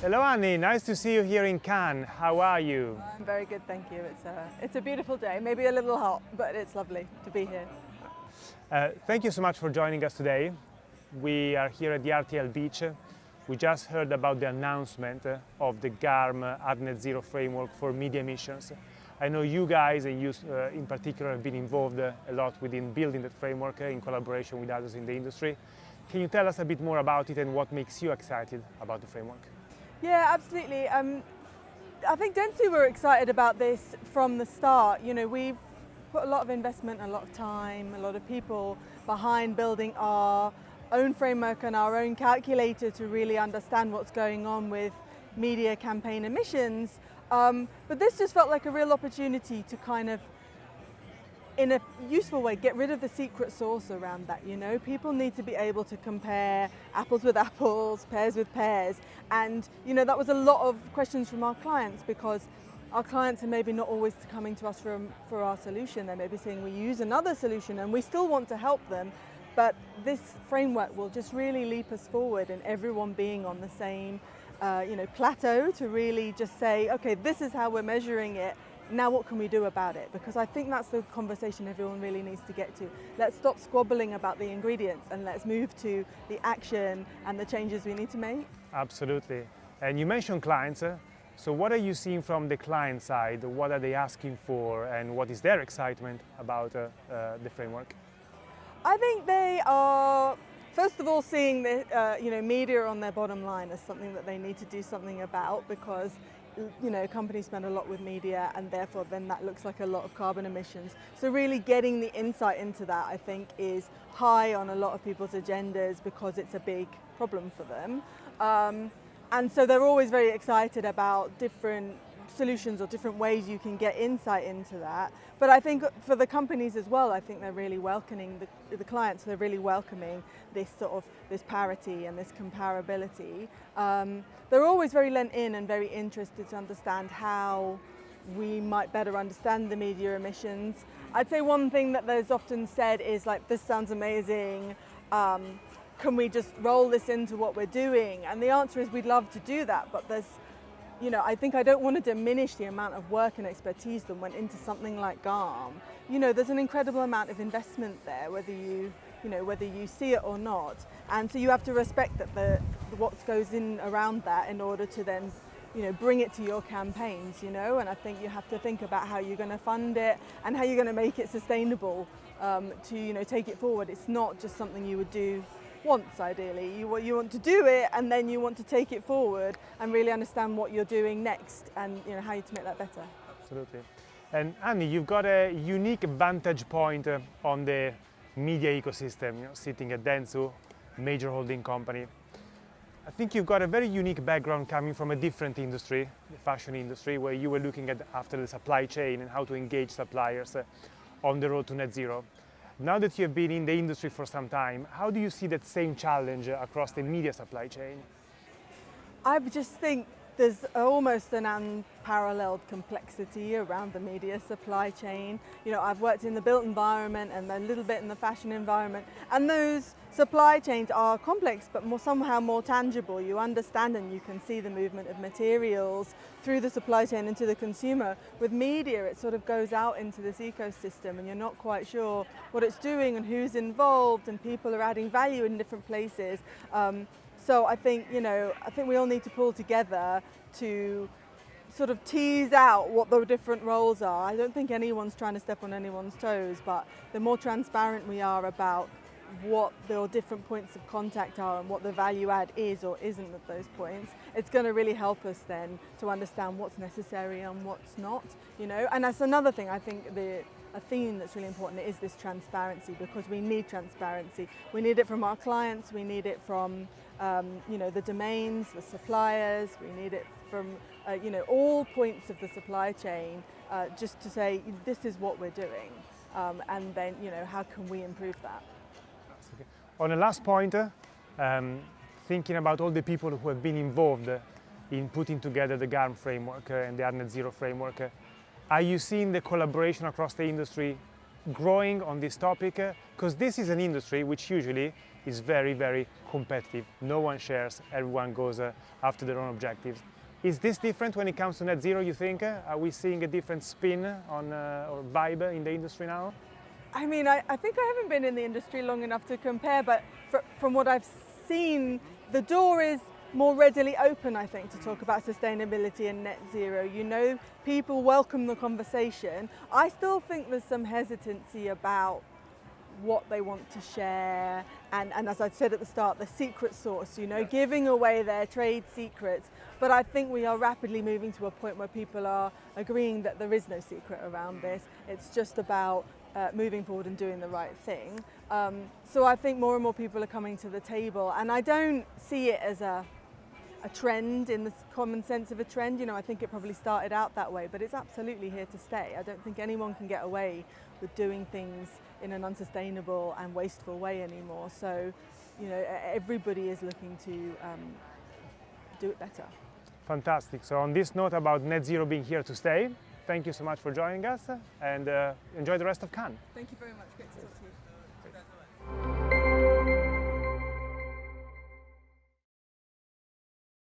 Hello Annie, nice to see you here in Cannes. How are you? I'm very good, thank you. It's a beautiful day, maybe a little hot, but it's lovely to be here. Thank you so much for joining us today. We are here at the RTL beach. We just heard about the announcement of the GARM Net Zero framework for media emissions. I know you guys and you in particular have been involved a lot within building that framework in collaboration with others in the industry. Can you tell us a bit more about it and what makes you excited about the framework? Yeah, absolutely. I think dentsu were excited about this from the start. You know, we've put a lot of investment, a lot of time, a lot of people behind building our own framework and our own calculator to really understand what's going on with media campaign emissions. But this just felt like a real opportunity to kind of, in a useful way, get rid of the secret sauce around that. You know, people need to be able to compare apples with apples, pears with pears. And, you know, that was a lot of questions from our clients, because our clients are maybe not always coming to us for our solution. They may be saying we use another solution and we still want to help them. But this framework will just really leap us forward in everyone being on the same plateau to really just say, okay, this is how we're measuring it. Now what can we do about it? Because I think that's the conversation everyone really needs to get to. Let's stop squabbling about the ingredients and let's move to the action and the changes we need to make. Absolutely. And you mentioned clients. So what are you seeing from the client side? What are they asking for and what is their excitement about the framework? I think they are, first of all, seeing the media on their bottom line as something that they need to do something about, because companies spend a lot with media and therefore then that looks like a lot of carbon emissions. So really getting the insight into that, I think, is high on a lot of people's agendas because it's a big problem for them. And so they're always very excited about different solutions or different ways you can get insight into that. But I think for the companies as well, I think they're really welcoming the clients. They're really welcoming this parity and this comparability. They're always very lent in and very interested to understand how we might better understand the media emissions. I'd say one thing that there's often said is like, this sounds amazing. Can we just roll this into what we're doing? And the answer is we'd love to do that, but I think I don't want to diminish the amount of work and expertise that went into something like GARM. There's an incredible amount of investment there, whether you see it or not. And so you have to respect that what goes in around that in order to then, bring it to your campaigns, And I think you have to think about how you're going to fund it and how you're going to make it sustainable to, take it forward. It's not just something you would do once, ideally. You want to do it and then you want to take it forward and really understand what you're doing next and how you to make that better. Absolutely. And Annie, you've got a unique vantage point on the media ecosystem, sitting at dentsu, major holding company. I think you've got a very unique background coming from a different industry, the fashion industry, where you were looking after the supply chain and how to engage suppliers on the road to net zero. Now that you have been in the industry for some time, how do you see that same challenge across the media supply chain? I just think there's almost an unparalleled complexity around the media supply chain. I've worked in the built environment and a little bit in the fashion environment, and those supply chains are complex but somehow more tangible. You understand and you can see the movement of materials through the supply chain into the consumer. With media, it sort of goes out into this ecosystem and you're not quite sure what it's doing and who's involved, and people are adding value in different places. So I think we all need to pull together to sort of tease out what the different roles are. I don't think anyone's trying to step on anyone's toes, but the more transparent we are about what the different points of contact are and what the value add is or isn't at those points, it's going to really help us then to understand what's necessary and what's not, And that's another thing, I think a theme that's really important is this transparency, because we need transparency. We need it from our clients, we need it from the domains, the suppliers, we need it from all points of the supply chain, just to say this is what we're doing, and then how can we improve that. Okay. On the last point, thinking about all the people who have been involved in putting together the GARM framework and the Net Zero framework, are you seeing the collaboration across the industry growing on this topic? Because this is an industry which usually is very, very competitive. No one shares, everyone goes after their own objectives. Is this different when it comes to net zero, you think? Are we seeing a different spin on or vibe in the industry now? I mean, I think I haven't been in the industry long enough to compare, but from what I've seen, the door is more readily open, I think, to talk about sustainability and net zero. You know, people welcome the conversation. I still think there's some hesitancy about what they want to share, and as I said at the start, the secret sauce, you know, giving away their trade secrets. But I think we are rapidly moving to a point where people are agreeing that there is no secret around this. It's just about moving forward and doing the right thing. So I think more and more people are coming to the table, and I don't see it as a trend in the common sense of a trend. You know, I think it probably started out that way, but it's absolutely here to stay. I don't think anyone can get away with doing things in an unsustainable and wasteful way anymore. So, you know, everybody is looking to do it better. Fantastic. So on this note about net zero being here to stay, thank you so much for joining us, and enjoy the rest of Cannes. Thank you very much. Great to talk to you.